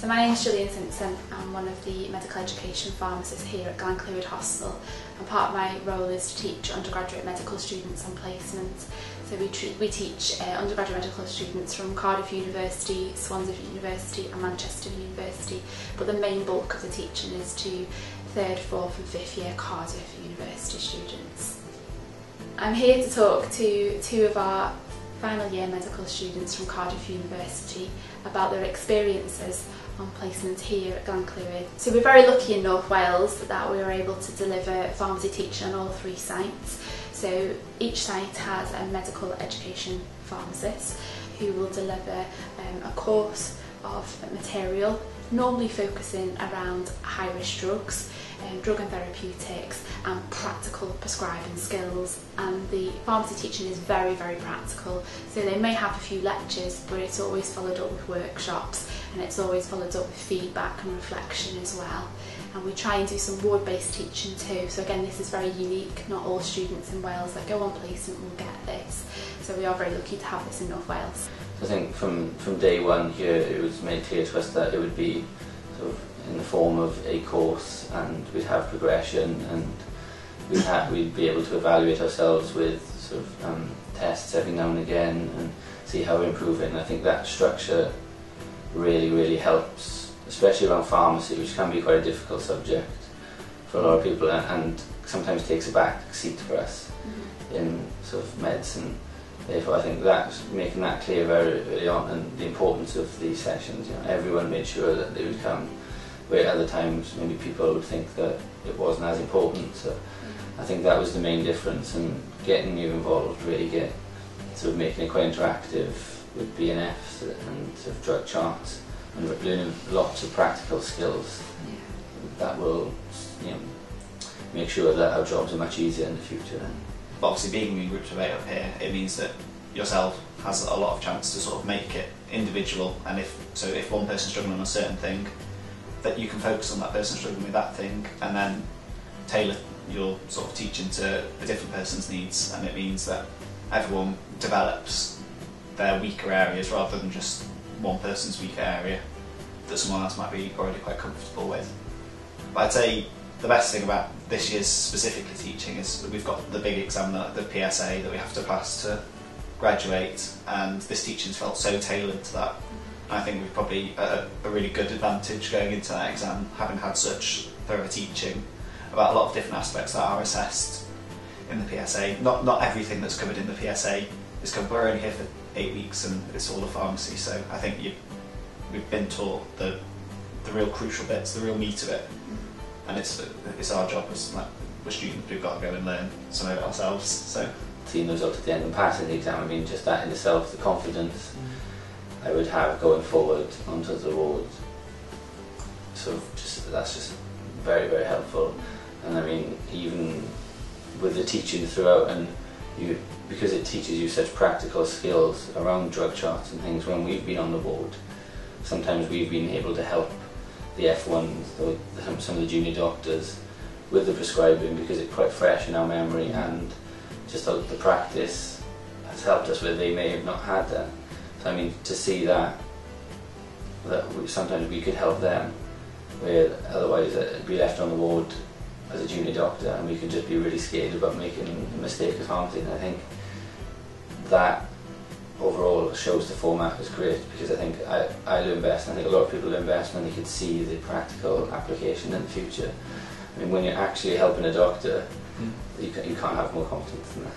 So my name is Gillian Simpson. I'm one of the medical education pharmacists here at Glenclwyd Hostel, and part of my role is to teach undergraduate medical students on placement. So we teach undergraduate medical students from Cardiff University, Swansea University and Manchester University, but the main bulk of the teaching is to 3rd, 4th and 5th year Cardiff University students. I'm here to talk to two of our final year medical students from Cardiff University about their experiences on placement here at Glenclwyd. So we're very lucky in North Wales that we were able to deliver pharmacy teaching on all 3 sites. So each site has a medical education pharmacist who will deliver a course of material, normally focusing around high-risk drugs, drug and therapeutics and practical prescribing skills. And the pharmacy teaching is very, very practical. So they may have a few lectures, but it's always followed up with workshops, and it's always followed up with feedback and reflection as well. And we try and do some ward-based teaching too. So again, this is very unique. Not all students in Wales that go on placement will get this. So we are very lucky to have this in North Wales. I think from day one here, it was made clear to us that it would be sort of in the form of a course, and we'd have progression, and we'd be able to evaluate ourselves with sort of tests every now and again and see how we're improving. And I think that structure really helps, especially around pharmacy, which can be quite a difficult subject for a lot of people and sometimes takes a back seat for us in sort of medicine. Therefore, I think that's making that clear very early on, and the importance of these sessions. You know, everyone made sure that they would come, where at other times maybe people would think that it wasn't as important. So I think that was the main difference, and getting you involved, really sort of making it quite interactive with BNFs and sort of drug charts, and learning lots of practical skills that will, you know, make sure that our jobs are much easier in the future. But obviously, being in groups of 8 up here, it means that yourself has a lot of chance to sort of make it individual, and if one person's struggling on a certain thing, that you can focus on that person struggling with that thing and then tailor your sort of teaching to a different person's needs, and it means that everyone develops their weaker areas rather than just one person's weaker area that someone else might be already quite comfortable with. But I'd say the best thing about this year's specifically teaching is that we've got the big exam, the PSA, that we have to pass to graduate, and this teaching's felt so tailored to that. And I think we've probably a really good advantage going into that exam, having had such thorough teaching about a lot of different aspects that are assessed in the PSA. Not everything that's covered in the PSA is covered. We're only here for 8 weeks and it's all the pharmacy, so I think we've been taught the real crucial bits, the real meat of it. And it's our job as we're students, we've got to go and learn some of it ourselves. So seeing the result at the end and passing the exam, I mean, just that in itself, the confidence I would have going forward onto the ward. So that's just very helpful. And I mean, even with the teaching throughout, and because it teaches you such practical skills around drug charts and things, when we've been on the ward, sometimes we've been able to help the F1s, some of the junior doctors, with the prescribing, because it's quite fresh in our memory, and just the practice has helped us where they may have not had that. So I mean, to see that sometimes we could help them, where otherwise it'd be left on the ward as a junior doctor, and we could just be really scared about making a mistake as pharmacy. And I think that overall shows the format is great, because I think I learn best, and I think a lot of people learn best when they can see the practical application in the future. I mean, when you're actually helping a doctor, you can't have more confidence than that.